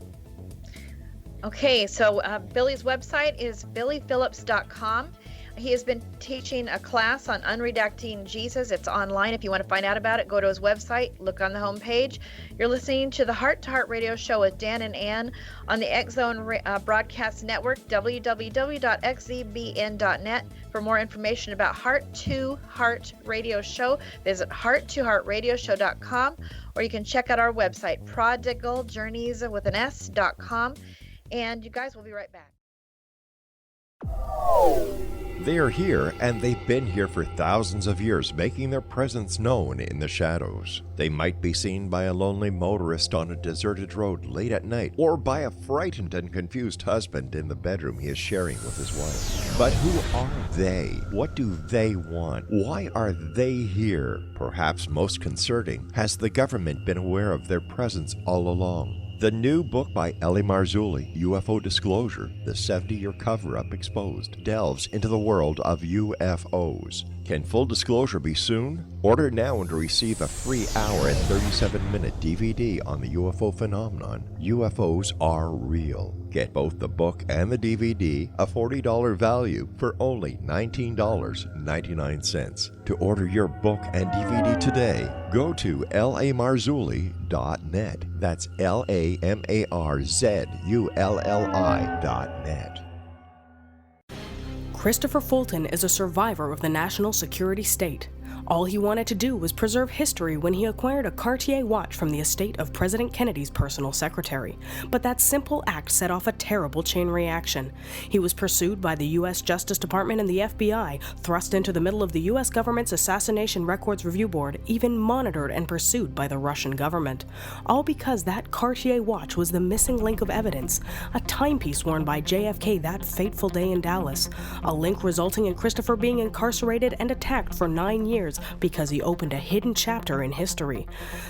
Okay, so Billy's website is billyphillips.com. He has been teaching a class on unredacting Jesus. It's online. If you want to find out about it, go to his website, look on the homepage. You're listening to the Heart to Heart Radio Show with Dan and Ann on the X Zone Broadcast Network, www.xzbn.net. For more information about Heart to Heart Radio Show, visit heart2heartradioshow.com, or you can check out our website, prodigaljourneys.com. And you guys, we'll be right back. They are here, and they've been here for thousands of years, making their presence known in the shadows. They might be seen by a lonely motorist on a deserted road late at night, or by a frightened and confused husband in the bedroom he is sharing with his wife. But who are they? What do they want? Why are they here? Perhaps most concerning, has the government been aware of their presence all along? The new book by Eli Marzulli, UFO Disclosure, the 70-year cover-up exposed, delves into the world of UFOs. Can full disclosure be soon? Order now and receive a free hour and 37-minute DVD on the UFO phenomenon. UFOs are real. Get both the book and the DVD, a $40 value, for only $19.99. To order your book and DVD today, go to lamarzulli.net. That's LAMARZULLI.net. Christopher Fulton is a survivor of the national security state. All he wanted to do was preserve history when he acquired a Cartier watch from the estate of President Kennedy's personal secretary. But that simple act set off a terrible chain reaction. He was pursued by the U.S. Justice Department and the FBI, thrust into the middle of the U.S. government's Assassination Records Review Board, even monitored and pursued by the Russian government. All because that Cartier watch was the missing link of evidence, a timepiece worn by JFK that fateful day in Dallas, a link resulting in Christopher being incarcerated and attacked for 9 years years because he opened a hidden chapter in history.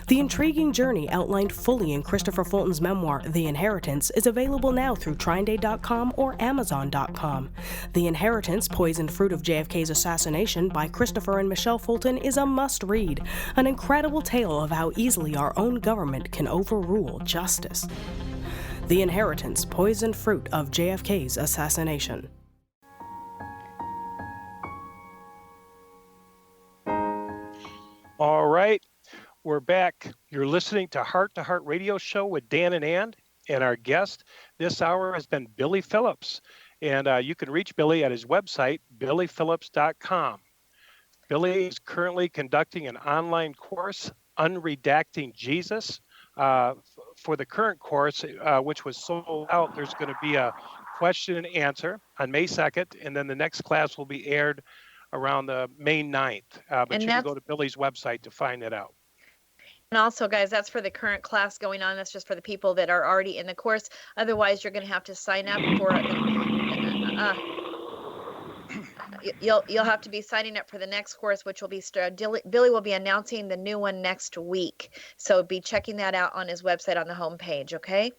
The intriguing journey outlined fully in Christopher Fulton's memoir, The Inheritance, is available now through TrineDay.com or Amazon.com. The Inheritance, Poisoned Fruit of JFK's Assassination by Christopher and Michelle Fulton is a must-read, an incredible tale of how easily our own government can overrule justice. The Inheritance, Poisoned Fruit of JFK's Assassination. All right, we're back. You're listening to Heart Radio Show with Dan and our guest this hour has been Billy Phillips. And you can reach Billy at his website, billyphillips.com. Billy is currently conducting an online course, Unredacting Jesus. For the current course, which was sold out, there's going to be a question and answer on May 2nd, and then the next class will be aired around May 9th. But you can go to Billy's website to find it out. And also, guys, that's for the current class going on. That's just for the people that are already in the course. Otherwise, you're going to have to sign up for you'll have to be signing up for the next course, which will be Billy will be announcing the new one next week. So be checking that out on his website on the homepage, okay?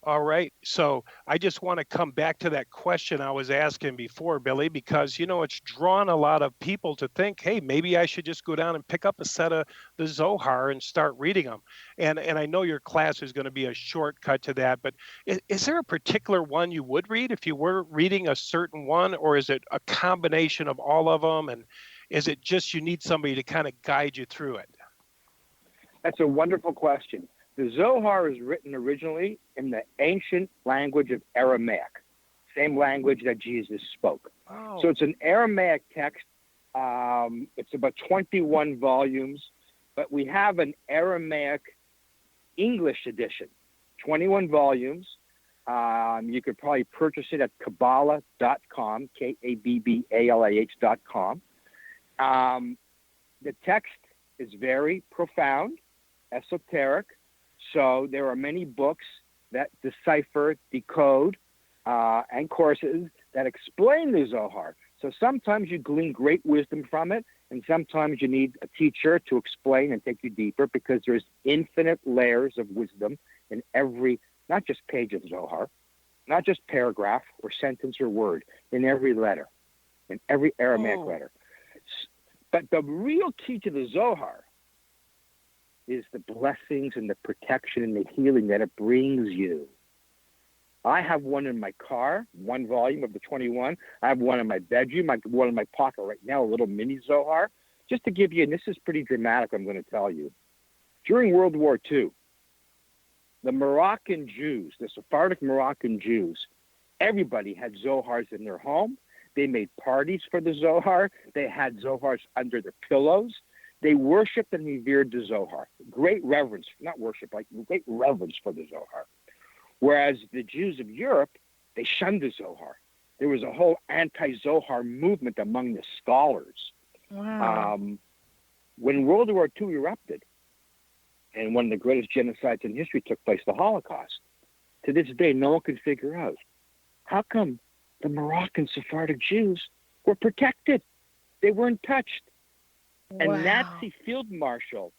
All right. So I just want to come back to that question I was asking before, Billy, because, it's drawn a lot of people to think, hey, maybe I should just go down and pick up a set of the Zohar and start reading them. And I know your class is going to be a shortcut to that, but is there a particular one you would read if you were reading a certain one, or is it a combination of all of them? And is it just you need somebody to kind of guide you through it? That's a wonderful question. The Zohar is written originally in the ancient language of Aramaic, same language that Jesus spoke. Oh. So it's an Aramaic text. It's about 21 volumes, but we have an Aramaic English edition, 21 volumes. You could probably purchase it at Kabbalah.com, Kabbalah.com. The text is very profound, esoteric. So there are many books that decipher, decode, and courses that explain the Zohar. So sometimes you glean great wisdom from it, and sometimes you need a teacher to explain and take you deeper, because there's infinite layers of wisdom in every, not just page of Zohar, not just paragraph or sentence or word, in every letter, in every Aramaic letter. But the real key to the Zohar is the blessings and the protection and the healing that it brings you. I have one in my car, one volume of the 21. I have one in my bedroom. I have one in my pocket right now, a little mini Zohar. Just to give you, and this is pretty dramatic, I'm going to tell you. During World War II, the Moroccan Jews, the Sephardic Moroccan Jews, everybody had Zohars in their home. They made parties for the Zohar. They had Zohars under their pillows. They worshipped and revered the Zohar. Great reverence, not worship, like great reverence for the Zohar. Whereas the Jews of Europe, they shunned the Zohar. There was a whole anti-Zohar movement among the scholars. Wow. When World War II erupted, and one of the greatest genocides in history took place, the Holocaust, to this day, no one can figure out how come the Moroccan Sephardic Jews were protected. They weren't touched. And Wow. Nazi Field Marshal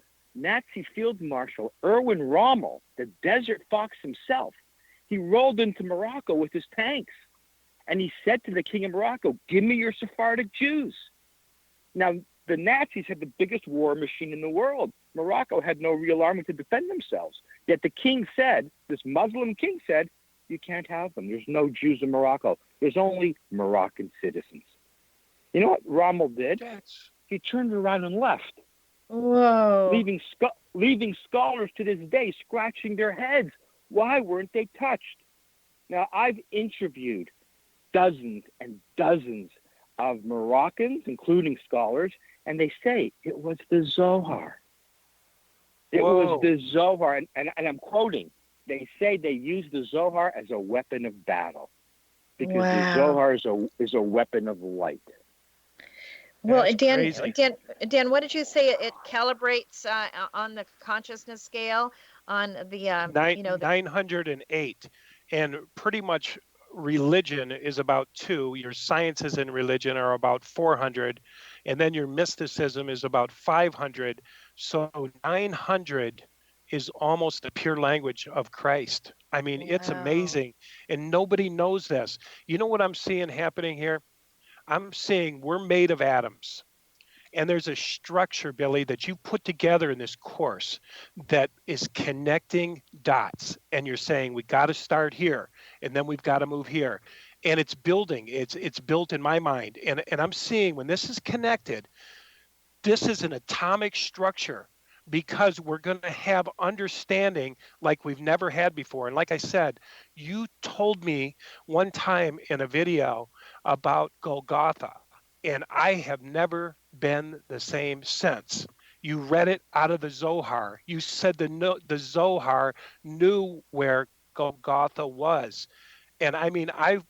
Erwin Rommel, the Desert Fox himself, he rolled into Morocco with his tanks. And he said to the king of Morocco, "Give me your Sephardic Jews." Now, the Nazis had the biggest war machine in the world. Morocco had no real army to defend themselves. Yet the king said, this Muslim king said, "You can't have them. There's no Jews in Morocco. There's only Moroccan citizens." You know what Rommel did? He turned around and left. Whoa. Leaving scholars to this day scratching their heads. Why weren't they touched? Now, I've interviewed dozens and dozens of Moroccans, including scholars, and they say it was the Zohar. It was the Zohar, and I'm quoting. They say they used the Zohar as a weapon of battle, because the Zohar is a weapon of light. Well, That's Dan, crazy. Dan, what did you say? It calibrates on the consciousness scale on the 908, and pretty much religion is about 2. Your sciences in religion are about 400, and then your mysticism is about 500. So 900 is almost the pure language of Christ. I mean, it's Wow. amazing, and nobody knows this. You know what I'm seeing happening here? I'm seeing we're made of atoms. And there's a structure, Billy, that you put together in this course that is connecting dots. And you're saying we got to start here, and then we've got to move here. And it's building. It's built in my mind. And I'm seeing when this is connected, this is an atomic structure because we're going to have understanding like we've never had before. And like I said, you told me one time in a video about Golgotha, and I have never been the same since. You read it out of the Zohar. You said the Zohar knew where Golgotha was. And I mean, I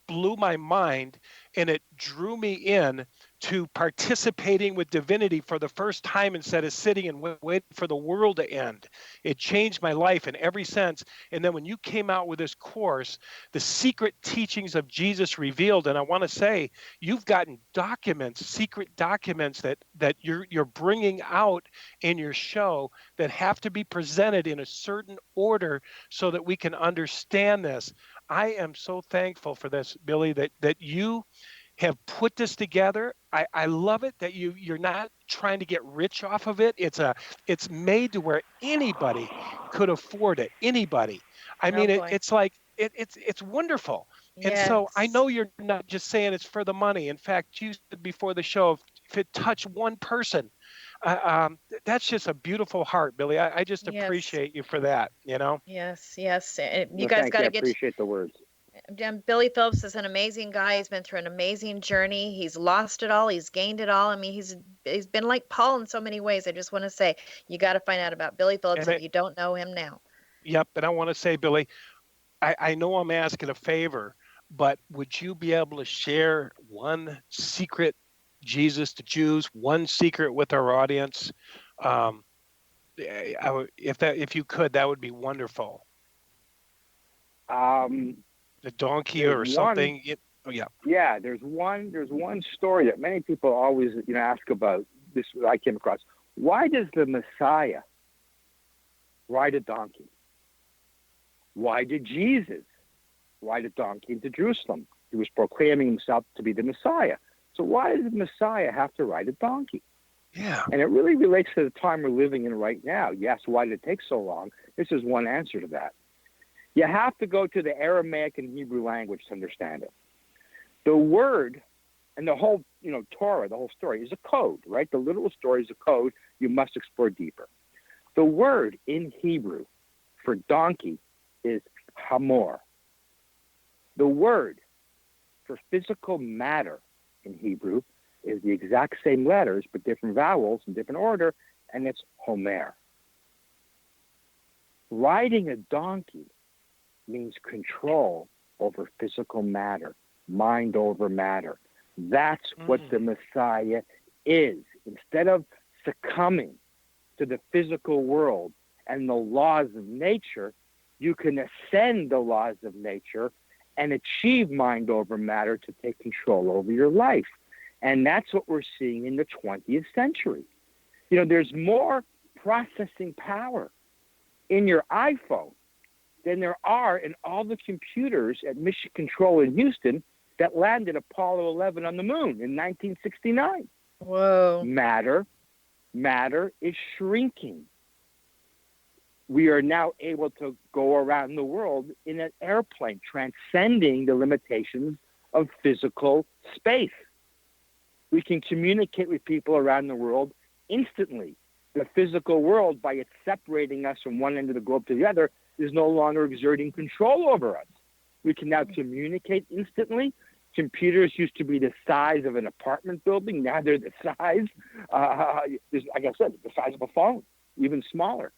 blew my mind, and it drew me in to participating with divinity for the first time instead of sitting and waiting for the world to end. It changed my life in every sense. And then when you came out with this course, the secret teachings of Jesus revealed, and I want to say you've gotten documents, secret documents that you're bringing out in your show that have to be presented in a certain order so that we can understand this. I am so thankful for this, Billy, that you have put this together. I love it that you're not trying to get rich off of it. It's made to where anybody could afford it. Anybody. I Oh mean, boy. it's like it's wonderful. And so I Yes. know you're not just saying it's for the money. In fact, you said before the show, if it touched one person, that's just a beautiful heart, Billy. I just Yes. appreciate you for that. Yes. Yes. You No, guys thank got you. I to get. appreciate the words. Billy Phillips is an amazing guy. He's been through an amazing journey. He's lost it all. He's gained it all. I mean, he's been like Paul in so many ways. I just want to say you got to find out about Billy Phillips And if you don't know him now. yep. And I want to say, Billy, I know I'm asking a favor, but would you be able to share one secret Jesus to Jews, one secret with our audience? Um, if you could, that would be wonderful. The donkey There's or one. something. Oh yeah. Yeah, there's one story that many people always ask about. This I came across. Why does the Messiah ride a donkey? Why did Jesus ride a donkey into Jerusalem? He was proclaiming himself to be the Messiah. So why does the Messiah have to ride a donkey? Yeah. And it really relates to the time we're living in right now. Yes, why did it take so long? This is one answer to that. You have to go to the Aramaic and Hebrew language to understand it. The word and the whole, Torah, the whole story is a code, right? The literal story is a code. You must explore deeper. The word in Hebrew for donkey is hamor. The word for physical matter in Hebrew is the exact same letters, but different vowels in different order, and it's homer. Riding a donkey means control over physical matter, mind over matter. That's what the Messiah is. Instead of succumbing to the physical world and the laws of nature, you can ascend the laws of nature and achieve mind over matter to take control over your life. And that's what we're seeing in the 20th century. There's more processing power in your iPhone than there are in all the computers at Mission Control in Houston that landed Apollo 11 on the moon in 1969. Whoa. Matter is shrinking. We are now able to go around the world in an airplane, transcending the limitations of physical space. We can communicate with people around the world instantly. The physical world, by it separating us from one end of the globe to the other, is no longer exerting control over us. We can now communicate instantly. Computers used to be the size of an apartment building. Now they're the size, like I said, the size of a phone, even smaller.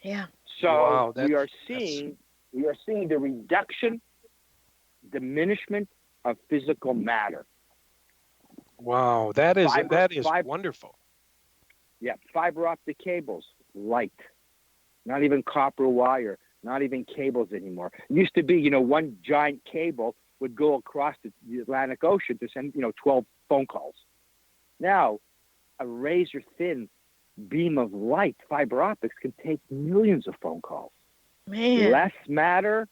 Yeah. So Wow, we are seeing the reduction, diminishment of physical matter. Wow, that is wonderful. Yeah, fiber optic cables, light, not even copper wire, not even cables anymore. It used to be, one giant cable would go across the Atlantic Ocean to send, 12 phone calls. Now, a razor-thin beam of light, fiber optics, can take millions of phone calls. Man. Less matter,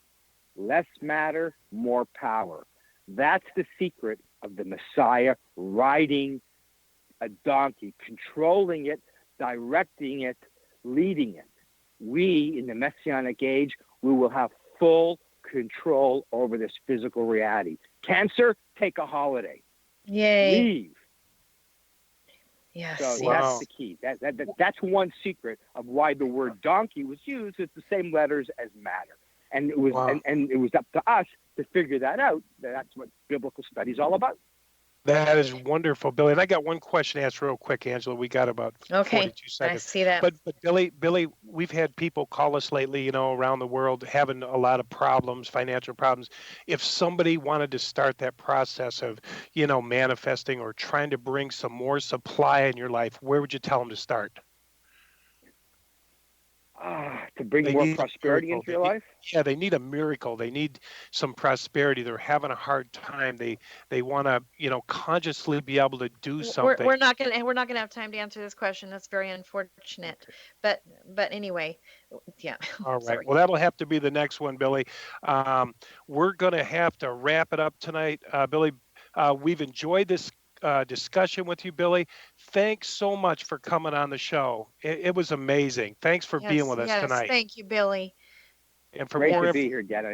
more power. That's the secret of the Messiah riding a donkey, controlling it, directing it, leading it. We, in the Messianic age, we will have full control over this physical reality. Cancer, take a holiday. Yay. Leave. Yes. So Yes. that's the key. That's one secret of why the word donkey was used. It's the same letters as matter. And it was and it was up to us to figure that out. That's what biblical study is all about. That is wonderful, Billy. And I got one question to ask real quick, Angela. We got about 42 seconds. I see that. But Billy, we've had people call us lately, around the world having a lot of problems, financial problems. If somebody wanted to start that process of, manifesting or trying to bring some more supply in your life, where would you tell them to start? To bring more prosperity into your life? Yeah, they need a miracle. They need some prosperity. They're having a hard time. They want to, consciously be able to do something. We're not gonna have time to answer this question. That's very unfortunate. But anyway, yeah. All right. Sorry. Well, that'll have to be the next one, Billy. We're going to have to wrap it up tonight, Billy. We've enjoyed this discussion with you, Billy. Thanks so much for coming on the show. It was amazing. Thanks for being with us tonight. Thank you, Billy. And for Great more to be here, Dad.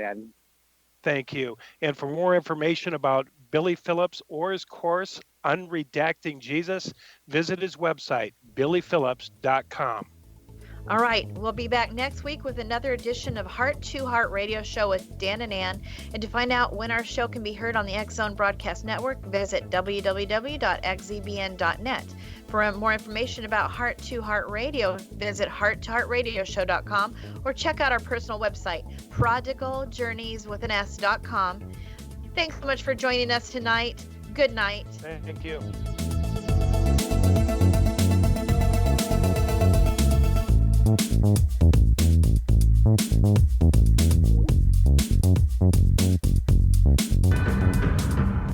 Thank you. And for more information about Billy Phillips or his course, Unredacting Jesus, visit his website, billyphillips.com. All right, we'll be back next week with another edition of Heart to Heart Radio Show with Dan and Ann. And to find out when our show can be heard on the X Zone Broadcast Network, visit www.xzbn.net. For more information about Heart to Heart Radio, visit hearttoheartradioshow.com or check out our personal website, prodigaljourneyswithans.com. Thanks so much for joining us tonight. Good night. Thank you.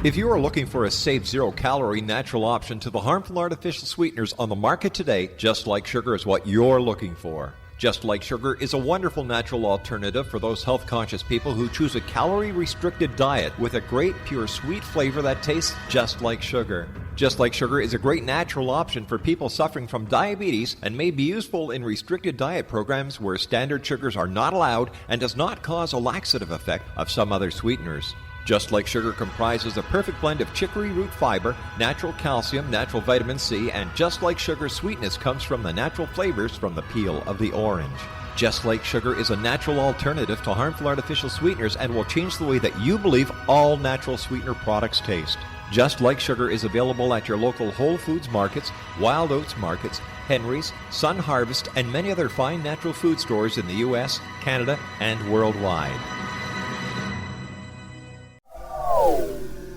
If you are looking for a safe, zero-calorie, natural option to the harmful artificial sweeteners on the market today, Just Like Sugar is what you're looking for. Just Like Sugar is a wonderful natural alternative for those health-conscious people who choose a calorie-restricted diet with a great, pure, sweet flavor that tastes just like sugar. Just Like Sugar is a great natural option for people suffering from diabetes and may be useful in restricted diet programs where standard sugars are not allowed and does not cause a laxative effect of some other sweeteners. Just Like Sugar comprises a perfect blend of chicory root fiber, natural calcium, natural vitamin C, and Just Like Sugar's sweetness comes from the natural flavors from the peel of the orange. Just Like Sugar is a natural alternative to harmful artificial sweeteners and will change the way that you believe all natural sweetener products taste. Just Like Sugar is available at your local Whole Foods markets, Wild Oats markets, Henry's, Sun Harvest, and many other fine natural food stores in the U.S., Canada, and worldwide.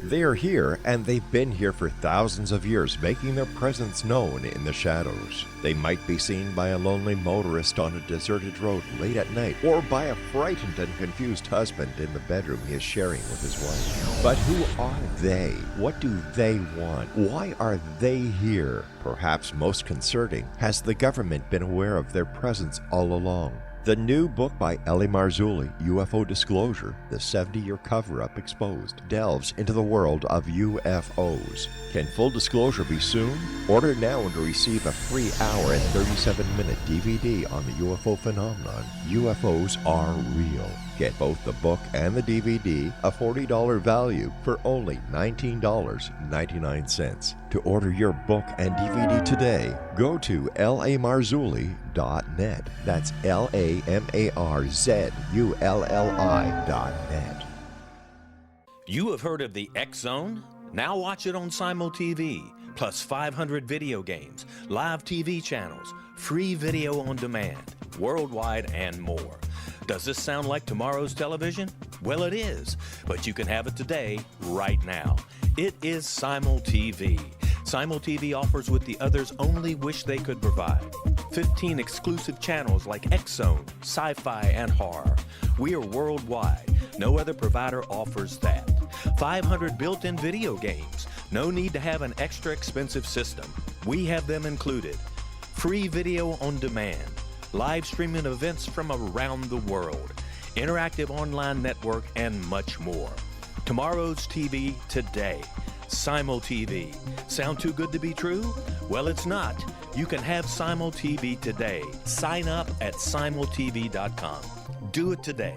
They are here, and they've been here for thousands of years, making their presence known in the shadows. They might be seen by a lonely motorist on a deserted road late at night, or by a frightened and confused husband in the bedroom he is sharing with his wife. But who are they? What do they want? Why are they here? Perhaps most concerning, has the government been aware of their presence all along? The new book by Elie Marzulli, UFO Disclosure, the 70-year cover-up exposed, delves into the world of UFOs. Can full disclosure be soon? Order now and receive a free hour and 37-minute DVD on the UFO phenomenon. UFOs are real. Get both the book and the DVD, a $40 value, for only $19.99. To order your book and DVD today, go to lamarzulli.net. That's LAMARZULLI.net. You have heard of the X Zone? Now watch it on Simul TV, plus 500 video games, live TV channels, free video on demand, worldwide, and more. Does this sound like tomorrow's television? Well, it is, but you can have it today, right now. It is Simul TV. Simul TV offers what the others only wish they could provide. 15 exclusive channels like X Zone, sci-fi, and horror. We are worldwide. No other provider offers that. 500 built-in video games, No need to have an extra expensive system. We have them included. Free video on demand, live streaming events from around the world, interactive online network, and much more. Tomorrow's TV today. Simul TV. Sound too good to be true? Well, it's not. You can have Simul TV today. Sign up at simultv.com. Do it today.